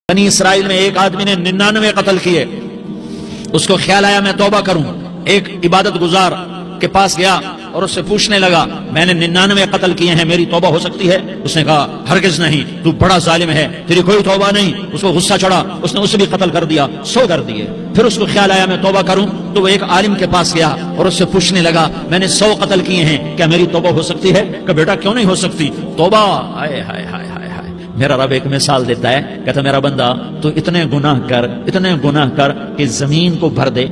بنی اسرائیل میں ایک آدمی نے 99 قتل کیے. اس کو خیال آیا میں توبہ کروں. ایک عبادت گزار کے پاس گیا اور اس سے پوچھنے لگا میں نے 99 قتل کیے ہیں, میری توبہ ہو سکتی ہے؟ اس نے کہا ہرگز نہیں, تو بڑا ظالم ہے, تیری کوئی توبہ نہیں. اس کو غصہ چڑھا, اس نے اسے بھی قتل کر دیا, 100 کر دیے. پھر اس کو خیال آیا میں توبہ کروں, تو وہ ایک عالم کے پاس گیا اور اس سے پوچھنے لگا میں نے 100 قتل کیے ہیں, کیا میری توبہ ہو سکتی ہے؟ کہ بیٹا کیوں نہیں ہو سکتی توبہ. ہائے ہائے ہائے ہائے ہائے. میرا رب ایک مثال دیتا ہے, کہتا میرا بندہ تو اتنے گناہ کر کہ زمین کو بھر دے,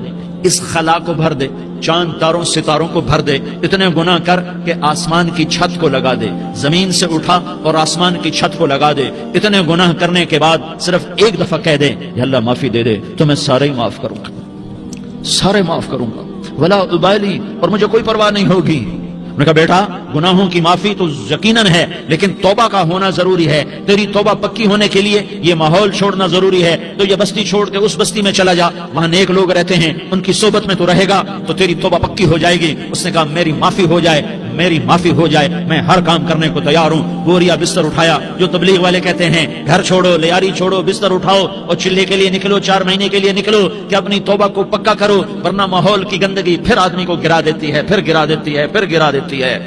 اس خلا کو بھر دے, چاند تاروں ستاروں کو بھر دے, اتنے گناہ کر کہ آسمان کی چھت کو لگا دے, زمین سے اٹھا اور آسمان کی چھت کو لگا دے. اتنے گناہ کرنے کے بعد صرف ایک دفعہ کہہ دے یا اللہ معافی دے دے, تو میں سارے ہی معاف کروں گا, سارے معاف کروں گا, ولا ابالی, اور مجھے کوئی پرواہ نہیں ہوگی. انہوں نے کہا بیٹا گناہوں کی معافی تو یقیناً ہے, لیکن توبہ کا ہونا ضروری ہے. تیری توبہ پکی ہونے کے لیے یہ ماحول چھوڑنا ضروری ہے. تو یہ بستی چھوڑ کے اس بستی میں چلا جا, وہاں نیک لوگ رہتے ہیں, ان کی صحبت میں تو رہے گا تو تیری توبہ پکی ہو جائے گی. اس نے کہا میری معافی ہو جائے, میری معافی ہو جائے, میں ہر کام کرنے کو تیار ہوں. بوریا بستر اٹھایا, جو تبلیغ والے کہتے ہیں گھر چھوڑو, لیاری چھوڑو, بستر اٹھاؤ اور چلے کے لیے نکلو, 4 مہینے کے لیے نکلو کہ اپنی توبہ کو پکا کرو, ورنہ ماحول کی گندگی پھر آدمی کو گرا دیتی ہے, پھر گرا دیتی ہے, پھر گرا دیتی ہے.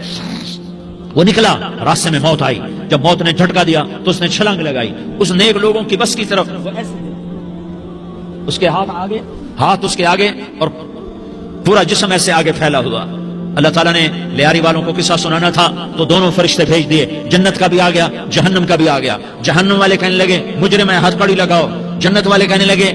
وہ نکلا, راستے میں موت آئی. جب موت نے جھٹکا دیا تو اس نے چھلانگ لگائی اس نیک لوگوں کی بس کی طرف. اس کے ہاتھ اس کے آگے اور پورا جسم ایسے آگے پھیلا ہوا. اللہ تعالیٰ نے لیاری والوں کو قصہ سنانا تھا تو دونوں فرشتے بھیج دیے. جنت کا بھی آ گیا, جہنم کا بھی آ گیا. جہنم والے کہنے لگے مجرم ہے, ہتھ کڑی لگاؤ. جنت والے کہنے لگے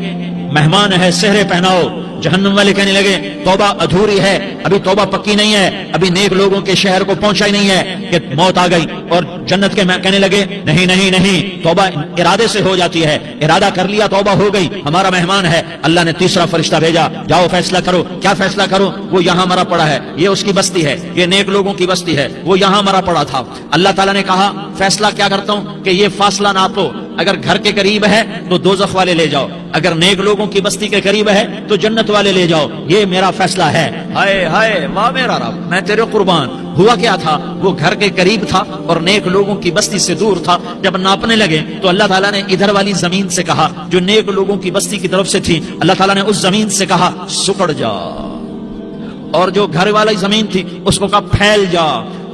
مہمان ہے, سہرے پہناؤ. جہنم والے کہنے لگے توبہ ادھوری ہے, ابھی توبہ پکی نہیں ہے, ابھی نیک لوگوں کے شہر کو پہنچا ہی نہیں ہے کہ موت آ گئی. اور جنت کے کہنے لگے نہیں نہیں نہیں, توبہ ارادے سے ہو جاتی ہے, ارادہ کر لیا توبہ ہو گئی, ہمارا مہمان ہے. اللہ نے تیسرا فرشتہ بھیجا, جاؤ فیصلہ کرو. کیا فیصلہ کرو؟ وہ یہاں مرا پڑا ہے, یہ اس کی بستی ہے, یہ نیک لوگوں کی بستی ہے, وہ یہاں مرا پڑا تھا. اللہ تعالیٰ نے کہا فیصلہ کیا کرتا ہوں کہ یہ فاصلہ ناپو, اگر گھر کے قریب ہے تو دوزخ والے لے جاؤ, اگر نیک لوگوں کی بستی کے قریب ہے تو جنت والے لے جاؤ. یہ میرا فیصلہ ہے. ہائے ہائے واہ میرا رب, میں تیرے قربان. ہوا کیا تھا, وہ گھر کے قریب تھا اور نیک لوگوں کی بستی سے دور تھا. جب ناپنے لگے تو اللہ تعالیٰ نے ادھر والی زمین سے کہا جو نیک لوگوں کی بستی کی طرف سے تھی, اللہ تعالیٰ نے اس زمین سے کہا سکڑ جا, اور جو گھر والی زمین تھی اس کو کہا پھیل جا.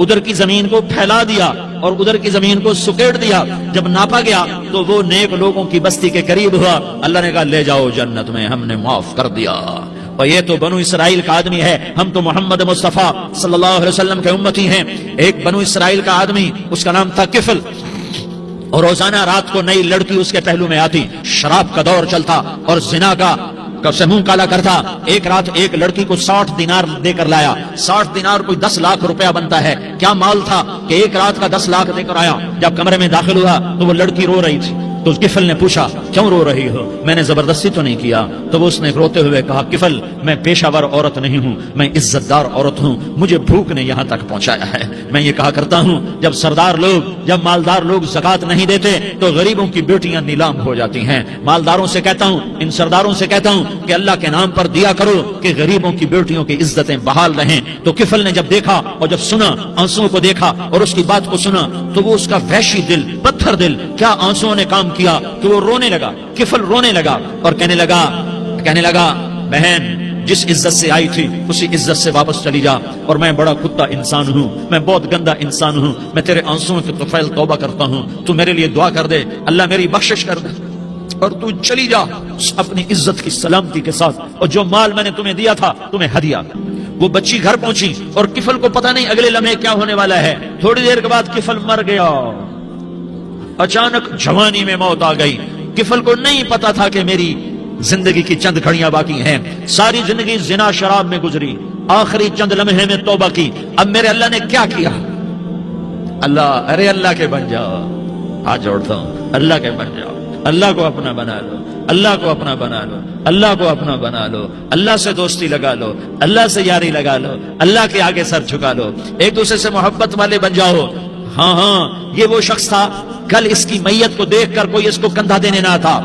ادھر کی زمین کو پھیلا دیا اور ادھر کی زمین کو سکیڑ دیا. جب ناپا گیا تو وہ نیک لوگوں کی بستی کے قریب ہوا. اللہ نے کہا لے جاؤ جنت میں, ہم نے معاف کر دیا. اور یہ تو بنو اسرائیل کا آدمی ہے, ہم تو محمد مصطفیٰ صلی اللہ علیہ وسلم کے امتی ہیں. ایک بنو اسرائیل کا آدمی, اس کا نام تھا کفل, اور روزانہ رات کو نئی لڑکی اس کے پہلو میں آتی. شراب کا دور چلتا اور زنا کا سے منہ کالا کرتا. ایک رات ایک لڑکی کو 60 دینار دے کر لایا. 60 دینار کوئی 10 لاکھ روپیہ بنتا ہے. کیا مال تھا کہ ایک رات کا 10 لاکھ دے کر آیا. جب کمرے میں داخل ہوا تو وہ لڑکی رو رہی تھی. تو کفل نے پوچھا کیوں رو رہی ہو, میں نے زبردستی تو نہیں کیا. تو وہ اس نے روتے ہوئے کہا کفل میں پیشہ ور عورت نہیں ہوں, میں عزت دار عورت ہوں, مجھے بھوک نے یہاں تک پہنچایا ہے. میں یہ کہا کرتا ہوں جب سردار لوگ, جب مالدار لوگ زکات نہیں دیتے تو غریبوں کی بیٹیاں نیلام ہو جاتی ہیں. مالداروں سے کہتا ہوں, ان سرداروں سے کہتا ہوں کہ اللہ کے نام پر دیا کرو کہ غریبوں کی بیٹیوں کی عزتیں بحال رہیں. تو کفل نے جب دیکھا اور جب سنا, آنسوؤں کو دیکھا اور اس کی بات کو سنا, تو وہ اس کا وحشی دل, پتھر دل, کیا آنسوؤں نے کام کیا کہ وہ رونے لگا. کفل رونے لگا اور کہنے لگا بہن جس عزت سے آئی تھی اسی عزت سے واپس چلی جا, اور میں بڑا کتا انسان ہوں, میں بہت گندا انسان ہوں, میں تیرے آنسوؤں کے طفیل توبہ کرتا ہوں, تو میرے لیے دعا کر دے, اللہ میری بخشش کر دے, اور تو چلی جا اپنی عزت کی سلامتی کے ساتھ, اور جو مال میں نے تمہیں دیا تھا تمہیں ہدیہ. وہ بچی گھر پہنچی اور کفل کو پتہ نہیں اگلے لمحے کیا ہونے والا ہے. تھوڑی دیر کے بعد کفل مر گیا. اچانک جوانی میں موت آ گئی. کفل کو نہیں پتا تھا کہ میری زندگی کی چند گھڑیاں باقی ہیں. ساری زندگی زنا شراب میں گزری, آخری چند لمحے میں توبہ کی. اب میرے اللہ نے کیا کیا, اللہ ارے اللہ کے بن جاؤ, ہاتھ جوڑتا ہوں, اللہ کے بن جاؤ, اللہ کو اپنا بنا لو, اللہ کو اپنا بنا لو, اللہ کو اپنا بنا لو, اللہ سے دوستی لگا لو, اللہ سے یاری لگا لو, اللہ کے آگے سر جھکا لو, ایک دوسرے سے محبت والے بن جاؤ. ہاں یہ وہ شخص تھا, کل اس کی میت کو دیکھ کر کوئی اس کو کندھا دینے نہ تھا,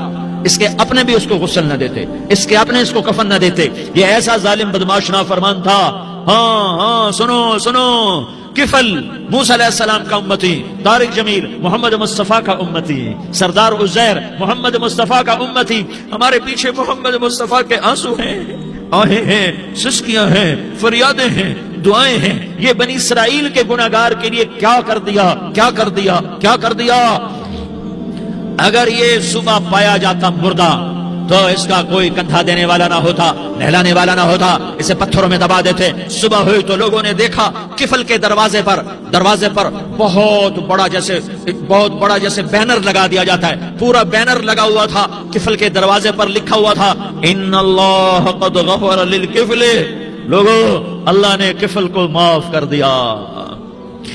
اس کے اپنے بھی اس کو غسل نہ دیتے, اس کے اپنے اس کو کفن نہ دیتے. یہ ایسا ظالم بدماش نافرمان تھا. ہاں سنو کفل موسیٰ علیہ السلام کا امتی، طارق جمیل محمد مصطفیٰ کا امتی، سردار عزیر محمد مصطفیٰ کا امتی، ہمارے پیچھے محمد مصطفیٰ کے آنسو ہیں، آہیں ہیں، سسکیاں ہیں، فریادیں ہیں، دعائیں ہیں۔ یہ بنی اسرائیل کے گناہگار کے لیے کیا کر دیا، کیا کر دیا، کیا کر دیا۔ اگر یہ صبح پایا جاتا مردہ تو اس کا کوئی کندھا دینے والا نہ ہوتا، نہلانے والا نہ ہوتا، اسے پتھروں میں دبا دیتے۔ صبح ہوئی تو لوگوں نے دیکھا کفل کے دروازے پر بہت بڑا جیسے بینر لگا دیا جاتا ہے، پورا بینر لگا ہوا تھا، کفل کے دروازے پر لکھا ہوا تھا ان اللہ قد غفر للکفل، لوگوں اللہ نے کفل کو معاف کر دیا۔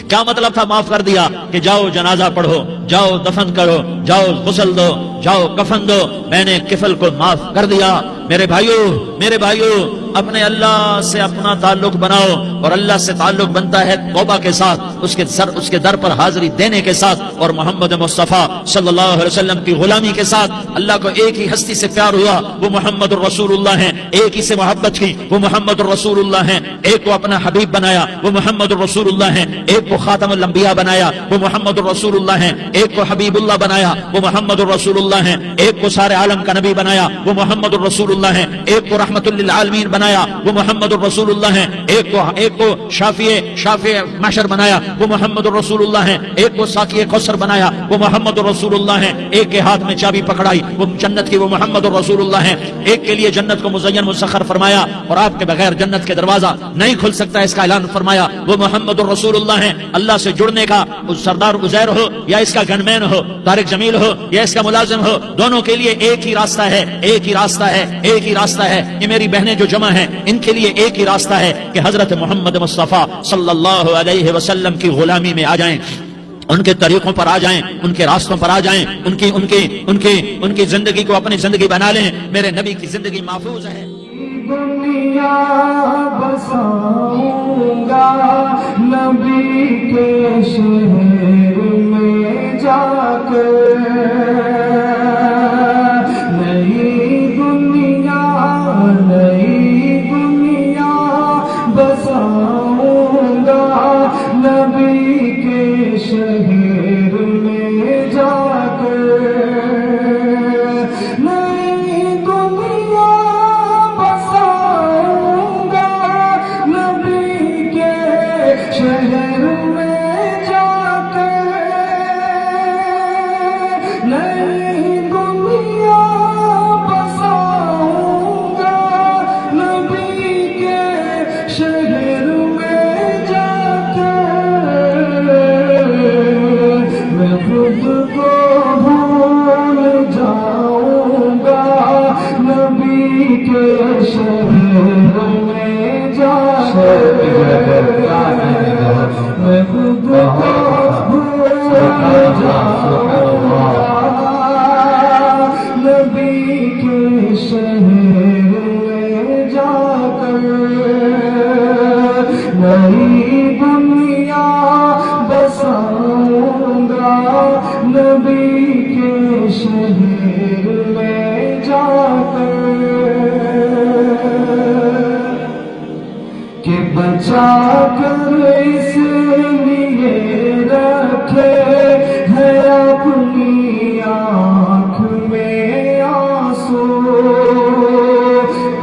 کیا مطلب تھا معاف کر دیا؟ کہ جاؤ جنازہ پڑھو، جاؤ دفن کرو، جاؤ غسل دو، جاؤ کفن دو، میں نے کفل کو معاف کر دیا۔ میرے بھائیو اپنے اللہ سے اپنا تعلق بناؤ، اور اللہ سے تعلق بنتا ہے توبہ کے ساتھ، اس کے در پر حاضری دینے کے ساتھ، اور محمد مصطفیٰ صلی اللہ علیہ وسلم کی غلامی کے ساتھ۔ اللہ کو ایک ہی ہستی سے پیار ہوا، وہ محمد الرسول اللہ ہیں، ایک ہی سے محبت کی، وہ محمد الرسول اللہ ہیں، ایک کو اپنا حبیب بنایا، وہ محمد الرسول اللہ ہیں، ایک کو خاتم الانبیاء بنایا، وہ محمد الرسول اللہ ہیں، ایک کو حبیب اللہ بنایا، وہ محمد الرسول اللہ ہیں، ایک کو سارے عالم کا نبی بنایا، وہ محمد الرسول اللہ ہیں، ایک کو رحمت للعالمین بنایا، وہ محمد الرسول اللہ ہیں، ایک کو شافع محشر بنایا، وہ محمد الرسول اللہ ہیں، ایک کو ساقی کوثر بنایا، وہ محمد الرسول اللہ ہیں، ایک کے ہاتھ میں چابی پکڑائی وہ جنت کی، وہ محمد الرسول اللہ ہیں، ایک کے لیے جنت کو مزین مسخر فرمایا اور آپ کے بغیر جنت کے دروازہ نہیں کھل سکتا اس کا اعلان فرمایا، وہ محمد الرسول اللہ ہیں۔ اللہ سے جڑنے کا سردار عزیر ہو یا اس کا گنمین ہو، طارق جمیل ہو یا اس کا ملازم ہو، دونوں کے لیے ایک ہی راستہ ہے، ایک ہی راستہ ہے، ایک ہی راستہ ہے۔ یہ میری بہنیں جو جمع ہیں ان کے لیے ایک ہی راستہ ہے کہ حضرت محمد مصطفیٰ صلی اللہ علیہ وسلم کی غلامی میں آ جائیں، ان کے طریقوں پر آ جائیں، ان کے راستوں پر آ جائیں، ان کی زندگی کو اپنی زندگی بنا لیں۔ میرے نبی کی زندگی محفوظ ہے۔ دنیا بساؤں گا نبی کے شہر میں جا کر، نئی دنیا بساؤں گا نبی کے شہر میں جا کر، شہر میں جا کر نئی دنیا بساؤں گا نبی کے شہر میں جا کر، میں خود کو بھول جاؤں گا نبی کے شہر میں جا کر، میں خود کو بھول جاؤں گا نبی کے شہر میں جا کر، نئی دنیا بساؤں گا نبی کے شہر میں جا کر، کہ بچا کر اس لیے رکھے ہے اپنی آنکھ میں آنسو،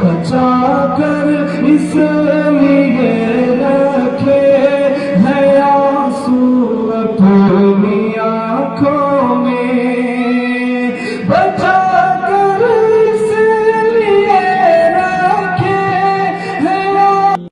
بچا کر اس